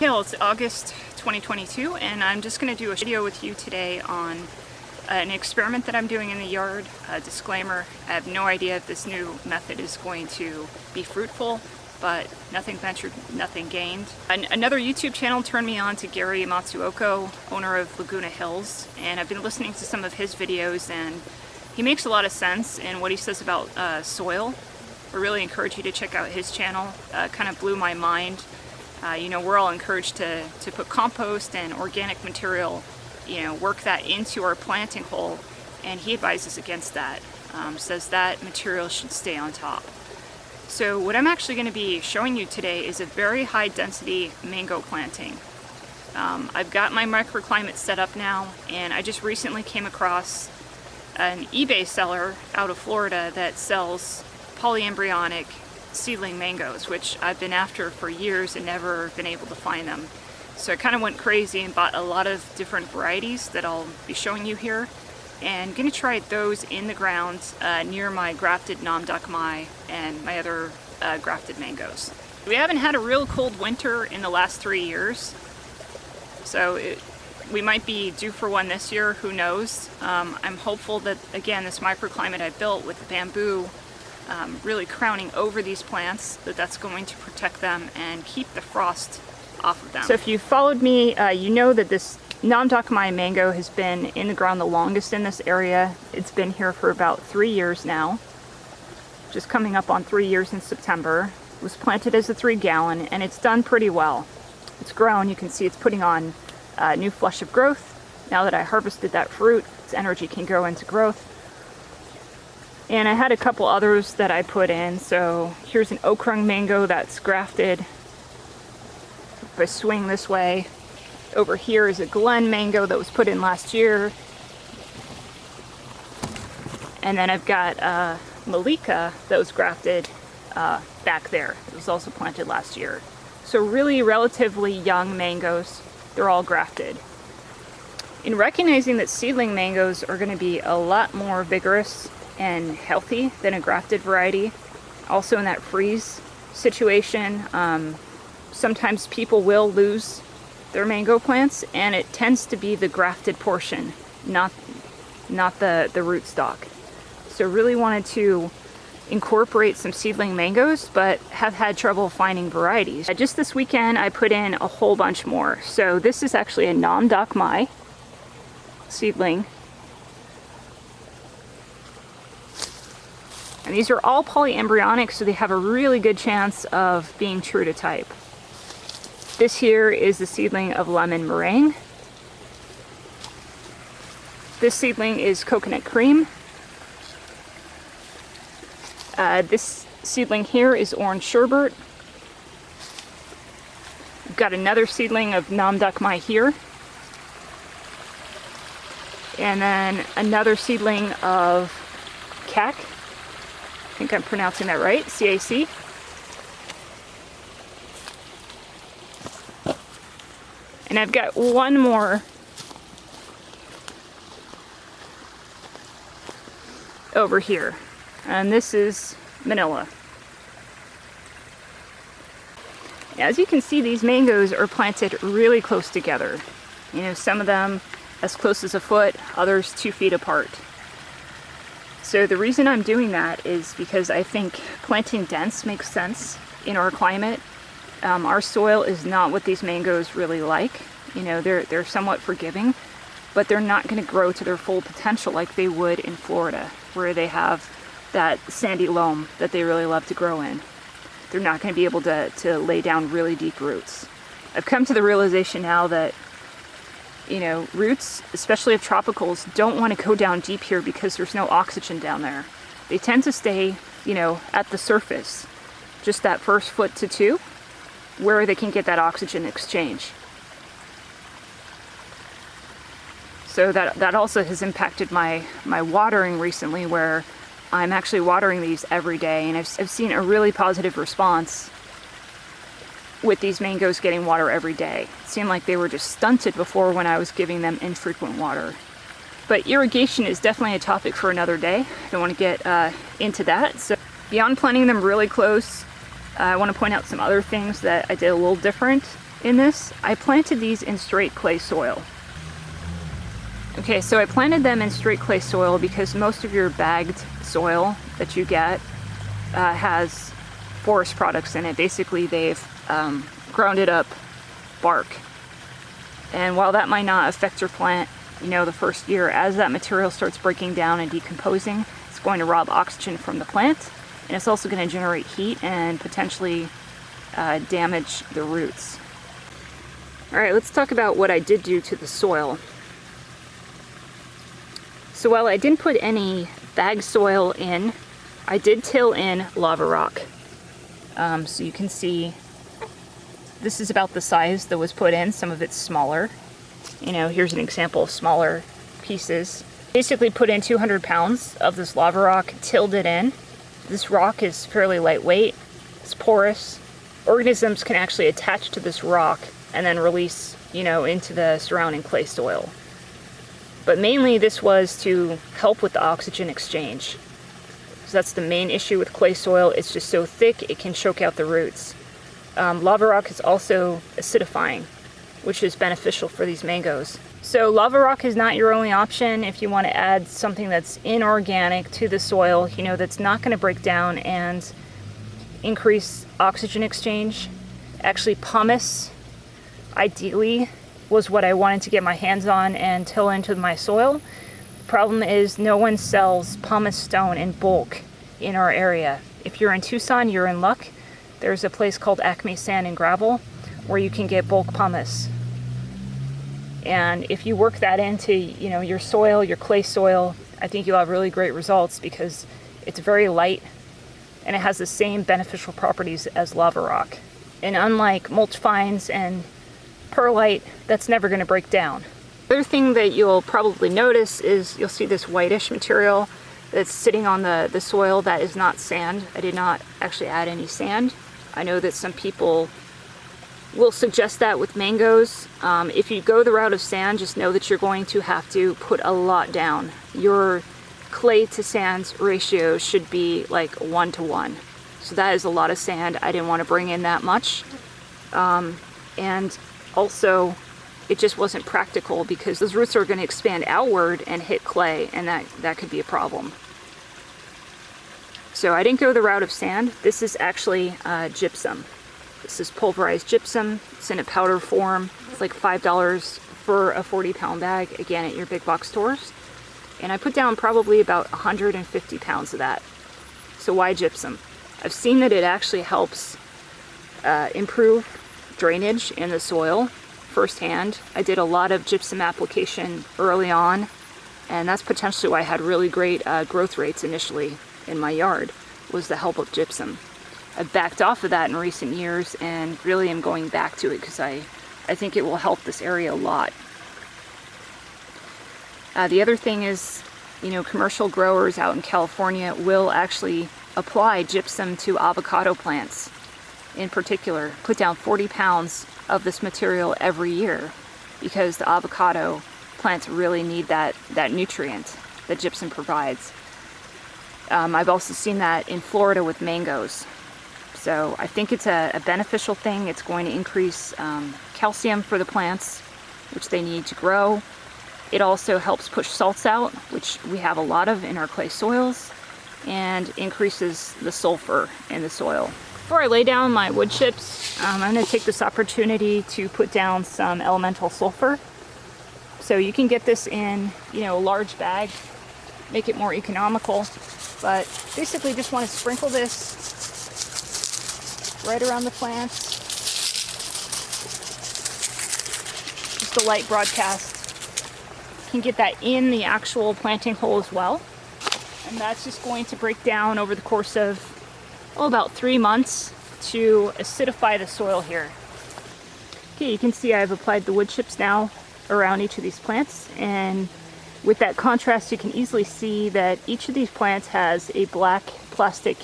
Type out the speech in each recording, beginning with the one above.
Yeah, well, it's August 2022, and I'm just going to do a video with you today on an experiment that I'm doing in the yard. Disclaimer, I have no idea if this new method is going to be fruitful, but nothing ventured, nothing gained. Another YouTube channel turned me on to Gary Matsuoko, owner of Laguna Hills, and I've been listening to some of his videos, and he makes a lot of sense in what he says about soil. I really encourage you to check out his channel. Kind of blew my mind. We're all encouraged to put compost and organic material, work that into our planting hole, and he advises against that. Says that material should stay on top. So what I'm actually going to be showing you today is a very high density mango planting. I've got my microclimate set up now, and I just recently came across an eBay seller out of Florida that sells polyembryonic seedling mangoes, which I've been after for years and never been able to find them. So I kind of went crazy and bought a lot of different varieties that I'll be showing you here, and going to try those in the ground near my grafted Nam Dak Mai and my other grafted mangoes. We haven't had a real cold winter in the last 3 years, so we might be due for one this year, who knows. I'm hopeful that, again, this microclimate I built with the bamboo really crowning over these plants, that's going to protect them and keep the frost off of them. So if you followed me, you know that this Nam Dak Mai mango has been in the ground the longest in this area. It's been here for about 3 years now, just coming up on 3 years in September. It was planted as a 3-gallon, and it's done pretty well. It's grown. You can see it's putting on a new flush of growth. Now that I harvested that fruit, its energy can go into growth. And I had a couple others that I put in. So here's an Okrung mango that's grafted. If I swing this way, over here is a Glen mango that was put in last year. And then I've got Malika that was grafted back there. It was also planted last year. So really relatively young mangoes. They're all grafted. In recognizing that seedling mangoes are going to be a lot more vigorous and healthy than a grafted variety. Also in that freeze situation, sometimes people will lose their mango plants, and it tends to be the grafted portion, not the rootstock. So really wanted to incorporate some seedling mangoes, but have had trouble finding varieties. Just this weekend I put in a whole bunch more. So this is actually a Nam Dak Mai seedling. And these are all polyembryonic, so they have a really good chance of being true to type. This here is the seedling of lemon meringue. This seedling is coconut cream. This seedling here is orange sherbet. We've got another seedling of Nam Dak Mai here. And then another seedling of cac. I think I'm pronouncing that right, CAC. And I've got one more over here, and this is Manila. As you can see, these mangoes are planted really close together. Some of them as close as a foot, others 2 feet apart. So the reason I'm doing that is because I think planting dense makes sense in our climate. Our soil is not what these mangoes really like. They're somewhat forgiving, but they're not going to grow to their full potential like they would in Florida, where they have that sandy loam that they really love to grow in. They're not going to be able to lay down really deep roots. I've come to the realization now that roots, especially of tropicals, don't want to go down deep here because there's no oxygen down there. They tend to stay, at the surface, just that first foot to 2, where they can get that oxygen exchange. So that also has impacted my watering recently, where I'm actually watering these every day, and I've seen a really positive response with these mangoes getting water every day. It seemed like they were just stunted before when I was giving them infrequent water. But irrigation is definitely a topic for another day. I don't want to get into that. So beyond planting them really close, I want to point out some other things that I did a little different. in this. I planted these in straight clay soil. Okay, so I planted them in straight clay soil because most of your bagged soil that you get has forest products in it. Basically, they've grounded up bark. And while that might not affect your plant, the first year, as that material starts breaking down and decomposing, it's going to rob oxygen from the plant, and it's also going to generate heat and potentially damage the roots. All right, let's talk about what I did do to the soil. So while I didn't put any bag soil in, I did till in lava rock. So you can see this is about the size that was put in. Some of it's smaller. Here's an example of smaller pieces. Basically put in 200 pounds of this lava rock, tilled it in. This rock is fairly lightweight. It's porous. Organisms can actually attach to this rock and then release, into the surrounding clay soil. But mainly this was to help with the oxygen exchange. So that's the main issue with clay soil. It's just so thick it can choke out the roots. Lava rock is also acidifying, which is beneficial for these mangoes. So lava rock is not your only option if you want to add something that's inorganic to the soil, that's not going to break down and increase oxygen exchange. Actually, pumice, ideally, was what I wanted to get my hands on and till into my soil. The problem is no one sells pumice stone in bulk in our area. If you're in Tucson, you're in luck. There's a place called Acme Sand and Gravel where you can get bulk pumice. And if you work that into, your soil, your clay soil, I think you'll have really great results because it's very light and it has the same beneficial properties as lava rock. And unlike mulch fines and perlite, that's never going to break down. The other thing that you'll probably notice is you'll see this whitish material that's sitting on the soil. That is not sand. I did not actually add any sand. I know that some people will suggest that with mangoes. If you go the route of sand, just know that you're going to have to put a lot down. Your clay to sand ratio should be like 1-to-1. So that is a lot of sand. I didn't want to bring in that much. And also, it just wasn't practical because those roots are going to expand outward and hit clay, and that could be a problem. So I didn't go the route of sand. This is actually gypsum. This is pulverized gypsum. It's in a powder form. It's like $5 for a 40-pound bag, again, at your big box stores. And I put down probably about 150 pounds of that. So why gypsum? I've seen that it actually helps improve drainage in the soil firsthand. I did a lot of gypsum application early on, and that's potentially why I had really great growth rates initially in my yard, was the help of gypsum. I've backed off of that in recent years and really am going back to it because I think it will help this area a lot. The other thing is, commercial growers out in California will actually apply gypsum to avocado plants. In particular, put down 40 pounds of this material every year because the avocado plants really need that nutrient that gypsum provides. I've also seen that in Florida with mangoes. So I think it's a beneficial thing. It's going to increase calcium for the plants, which they need to grow. It also helps push salts out, which we have a lot of in our clay soils, and increases the sulfur in the soil. Before I lay down my wood chips, I'm going to take this opportunity to put down some elemental sulfur. So you can get this in, a large bag, make it more economical. But basically just want to sprinkle this right around the plants. Just a light broadcast. You can get that in the actual planting hole as well. And that's just going to break down over the course of about 3 months to acidify the soil here. Okay, you can see I've applied the wood chips now around each of these plants, and with that contrast you can easily see that each of these plants has a black plastic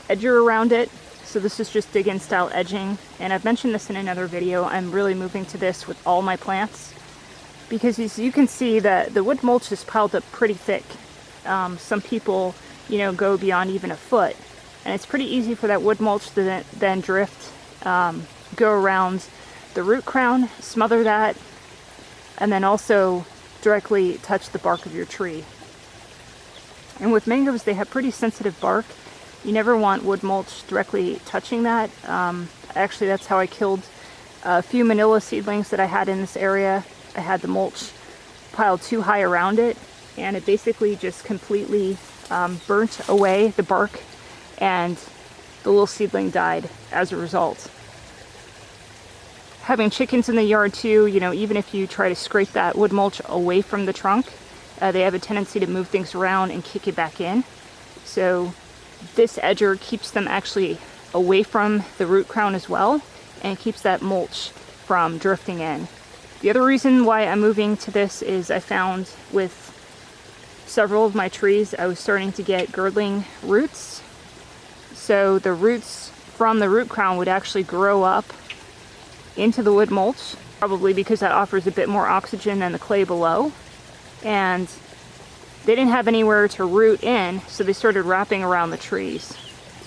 edger around it. So this is just dig-in style edging, and I've mentioned this in another video. I'm really moving to this with all my plants because as you can see the wood mulch is piled up pretty thick. Some people go beyond even a foot, and it's pretty easy for that wood mulch to then drift go around the root crown, smother that, and then also directly touch the bark of your tree. And with mangoes, they have pretty sensitive bark. You never want wood mulch directly touching that. Actually, that's how I killed a few manila seedlings that I had in this area. I had the mulch piled too high around it, and it basically just completely burnt away the bark, and the little seedling died as a result. Having chickens in the yard too, you know, even if you try to scrape that wood mulch away from the trunk, they have a tendency to move things around and kick it back in. So this edger keeps them actually away from the root crown as well, and keeps that mulch from drifting in. The other reason why I'm moving to this is I found with several of my trees I was starting to get girdling roots. So the roots from the root crown would actually grow up into the wood mulch, probably because that offers a bit more oxygen than the clay below. And they didn't have anywhere to root in, so they started wrapping around the trees.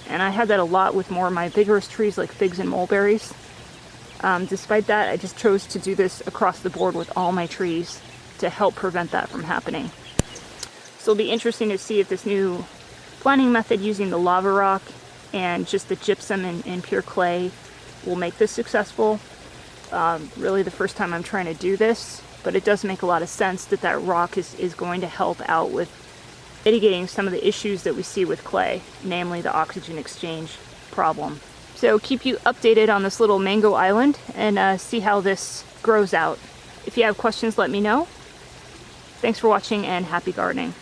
And I had that a lot with more of my vigorous trees like figs and mulberries. Despite that, I just chose to do this across the board with all my trees to help prevent that from happening. So it'll be interesting to see if this new planting method using the lava rock and just the gypsum and pure clay will make this successful. Really the first time I'm trying to do this, but it does make a lot of sense that that rock is going to help out with mitigating some of the issues that we see with clay, namely the oxygen exchange problem. So keep you updated on this little mango island and see how this grows out. If you have questions, let me know. Thanks for watching and happy gardening.